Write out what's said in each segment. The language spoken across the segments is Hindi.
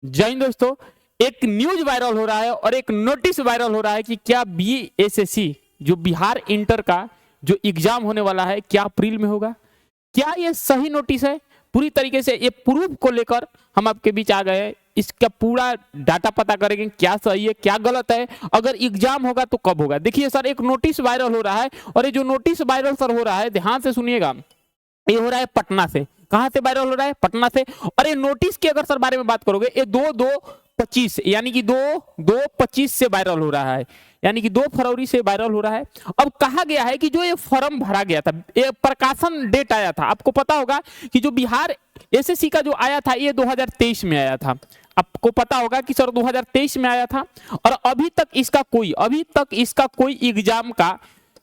जय हिंद दोस्तों। एक न्यूज वायरल हो रहा है और एक नोटिस वायरल हो रहा है कि क्या बीएसएससी जो बिहार इंटर का जो एग्जाम होने वाला है क्या अप्रैल में होगा। क्या ये सही नोटिस है? पूरी तरीके से ये प्रूफ को लेकर हम आपके बीच आ गए हैं। इसका पूरा डाटा पता करेंगे क्या सही है क्या गलत है, अगर एग्जाम होगा तो कब होगा। देखिए सर, एक नोटिस वायरल हो रहा है और ये जो नोटिस वायरल सर हो रहा है, ध्यान से सुनिएगा, ये हो रहा है पटना से। कहां से वायरल हो रहा है? पटना से। और ये नोटिस की अगर सर बारे में बात करोगे, ये 2/2/25 यानी कि 2/2/25 से वायरल हो रहा है, यानी कि 2 फरवरी से वायरल हो रहा है। अब कहा गया है कि जो ये फॉर्म भरा गया था, ये प्रकाशन डेट आया था, आपको पता होगा कि जो बिहार एसएससी का जो आया था ये 2023 में आया था। आपको पता होगा कि सर 2023 में आया था और अभी तक इसका कोई एग्जाम का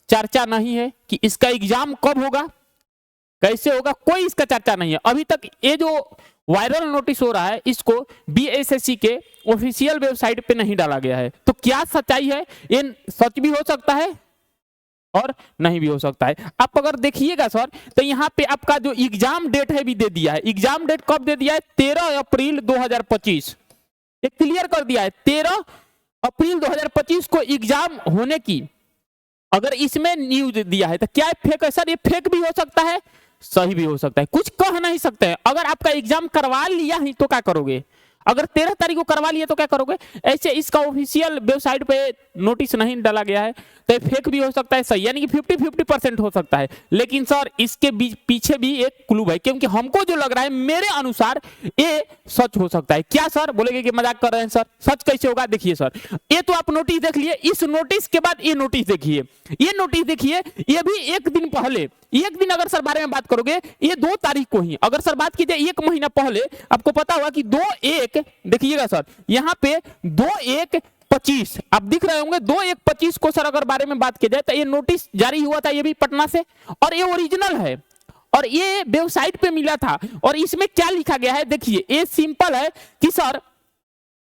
चर्चा नहीं है कि इसका एग्जाम कब होगा कैसे होगा, कोई इसका चर्चा नहीं है अभी तक। ये जो वायरल नोटिस हो रहा है इसको बीएसएससी के ऑफिशियल वेबसाइट पे नहीं डाला गया है। तो क्या सच्चाई है? ये सच भी हो सकता है और नहीं भी हो सकता है। आप अगर देखिएगा सर तो यहाँ पे आपका जो एग्जाम डेट है भी दे दिया है। एग्जाम डेट कब दे दिया है? 13 अप्रैल 2025। ये क्लियर कर दिया है 13 अप्रैल 2025 को एग्जाम होने की। अगर इसमें न्यूज दिया है तो क्या फेक है सर? ये फेक भी हो सकता है, सही भी हो सकता है, कुछ कह नहीं सकते हैं। अगर आपका एग्जाम करवा लिया है तो क्या करोगे? अगर 13 तारीख को करवा लिया तो क्या करोगे? ऐसे इसका ऑफिशियल वेबसाइट पे नोटिस नहीं डाला गया है तो फेक भी हो सकता है, सही, यानी कि 50-50% हो सकता है। लेकिन सर इसके पीछे भी एक क्लू है, क्योंकि हमको जो लग रहा है मेरे अनुसार ये सच हो सकता है। क्या सर बोलेंगे कि मजाक कर रहे हैं सर, सच कैसे होगा? देखिए सर, ये तो आप नोटिस देख लिए, इस नोटिस के बाद ये नोटिस देखिए, ये नोटिस देखिए, ये भी एक दिन पहले, एक दिन अगर सर बारे में बात करोगे ये 2 तारीख को ही, अगर सर बात कीजिए 1 महीना पहले, आपको पता होगा कि 2/1 देखिएगा सर, यहाँ पे 2/1/25 आप दिख रहे होंगे। 2/1/25 को सर अगर बारे में बात की जाए तो ये नोटिस जारी हुआ था, ये भी पटना से, और ये ओरिजिनल है और ये वेबसाइट पे मिला था। और इसमें क्या लिखा गया है देखिए, ये सिंपल है कि सर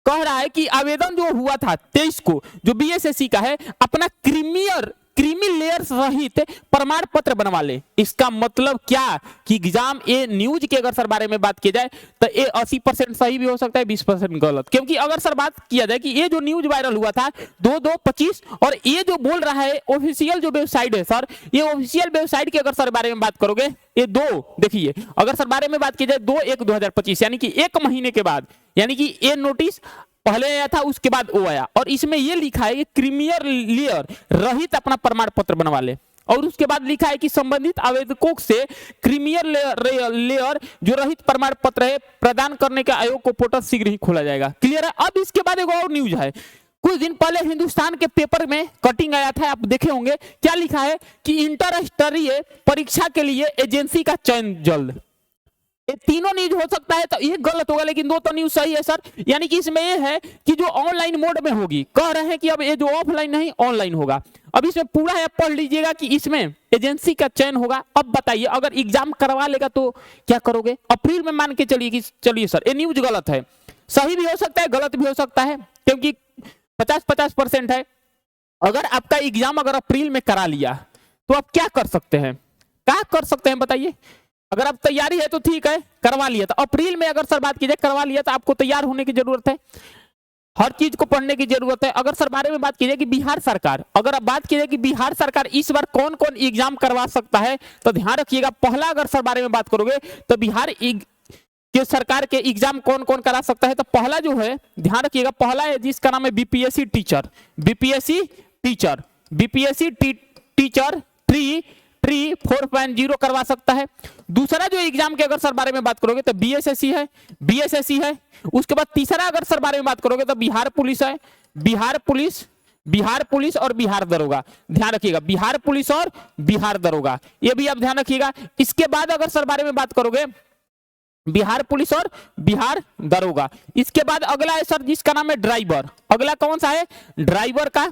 कह रहा है कि आवेदन जो हुआ था 23 को जो बीएसएससी का है, अपना क्रीमी लेयर सहित प्रमाण पत्र बनवा ले। इसका मतलब क्या कि एग्जाम, ये न्यूज के अगर सर बारे में बात की जाए तो ये 80% सही भी हो सकता है, 20% गलत। क्योंकि अगर सर बात किया जाए कि ये जो न्यूज वायरल हुआ था 2/2/25 और ये जो बोल रहा है ऑफिशियल जो वेबसाइट है सर, ये ऑफिशियल वेबसाइट की अगर सर बारे में बात करोगे, ये 2 देखिए, अगर सर बारे में बात की जाए 2/1/2025 यानी कि 1 महीने के बाद, यानी कि ये नोटिस पहले आया था उसके बाद वो आया, और इसमें ये लिखा है कि क्रीमियर लेयर रहित अपना प्रमाण पत्र बनवा ले। और उसके बाद लिखा है कि संबंधित आवेदकों से क्रीमियर लेयर जो रहित प्रमाण पत्र है प्रदान करने के आयोग को पोर्टल शीघ्र ही खोला जाएगा। क्लियर है? अब इसके बाद एक और न्यूज है, कुछ दिन पहले हिंदुस्तान के पेपर में कटिंग आया था, आप देखे होंगे। क्या लिखा है कि इंटर स्तरीय परीक्षा के लिए एजेंसी का चयन जल्द। ये तीनों न्यूज हो सकता है तो ये गलत होगा, लेकिन 2 तो न्यूज सही है सर। यानी कि इसमें ये है कि जो ऑनलाइन मोड में होगी, कह रहे हैं कि अब ये जो ऑफलाइन नहीं ऑनलाइन होगा। अब इसमें पूरा है, पढ़ लीजिएगा कि इसमें एजेंसी का चयन होगा। अब बताइए अगर एग्जाम करवा लेगा तो क्या करोगे? अप्रैल में मान के चलिए कि चलिए सर ये न्यूज गलत है, सही भी हो सकता है गलत भी हो सकता है, क्योंकि 50-50% है। अगर आपका एग्जाम अगर अप्रैल में करा लिया तो आप क्या कर सकते हैं? क्या कर सकते हैं बताइए? अगर आप तैयारी है तो ठीक है, करवा लिया। तो अप्रैल में अगर सर बात कीजिए करवा लिया तो आपको तैयार होने की जरूरत है, हर चीज को पढ़ने की जरूरत है। अगर सर बारे में बात कीजिए कि बिहार सरकार, अगर आप बात कीजिए कि बिहार सरकार इस बार कौन कौन एग्जाम करवा सकता है, तो ध्यान रखिएगा, पहला अगर सर बारे में बात करोगे तो बिहार के सरकार के एग्जाम कौन कौन करा सकता है, तो पहला जो है ध्यान रखिएगा, पहला है जिसका नाम है BPSC teacher, BPSC teacher tree 4.0 करवा सकता है। दूसरा जो एग्जाम के अगर सर बारे में बात करोगे तो बीएसएससी है। उसके बाद तीसरा अगर सर बारे में बात करोगे तो बिहार पुलिस है, बिहार पुलिस और बिहार दरोगा। ध्यान रखिएगा, बिहार पुलिस और बिहार दरोगा, ये भी आप ध्यान रखिएगा। इसके बाद अगर सर बारे में बात करोगे बिहार पुलिस और बिहार दरोगा। इसके बाद अगला है सर जिसका नाम है ड्राइवर। अगला कौन सा है? ड्राइवर का,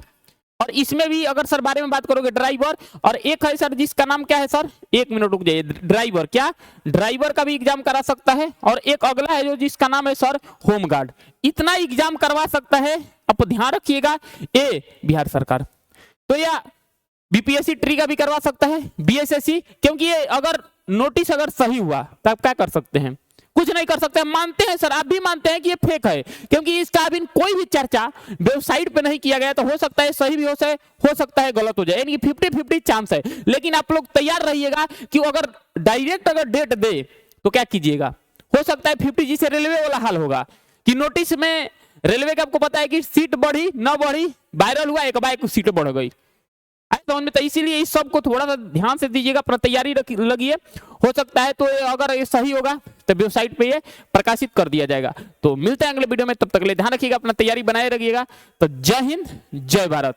और इसमें भी अगर सर बारे में बात करोगे ड्राइवर, और एक है सर जिसका नाम क्या है सर, 1 मिनट रुक जाइए, ड्राइवर का भी एग्जाम करा सकता है। और एक अगला है जो जिसका नाम है सर होमगार्ड। इतना एग्जाम करवा सकता है, अब ध्यान रखिएगा, ए बिहार सरकार। तो या बीपीएससी ट्री का भी करवा सकता है बीएसएससी, क्योंकि ये अगर नोटिस अगर सही हुआ तब क्या कर सकते हैं, कुछ नहीं कर सकते। मानते हैं सर, आप भी मानते हैं कि ये फेक है, क्योंकि इसका अभी कोई भी चर्चा वेबसाइट पे नहीं किया गया। तो हो सकता है सही भी हो सकता है गलत हो जाए, यानी 50-50 चांस है। लेकिन आप लोग तैयार रहिएगा कि अगर डायरेक्ट अगर डेट दे तो क्या कीजिएगा। हो सकता है 50 जी से रेलवे वाला हाल होगा कि नोटिस में रेलवे का आपको पता है कि सीट बढ़ी न बढ़ी, वायरल हुआ, एक बार एक सीट बढ़ गई। समझ में? तो इसीलिए इस सब को थोड़ा सा ध्यान से दीजिएगा, अपना तैयारी लगिए। हो सकता है तो अगर ये सही होगा तो वेबसाइट पे ये प्रकाशित कर दिया जाएगा। तो मिलते हैं अगले वीडियो में, तब तक के लिए ध्यान रखिएगा, अपना तैयारी बनाए रखिएगा। तो जय हिंद, जय भारत।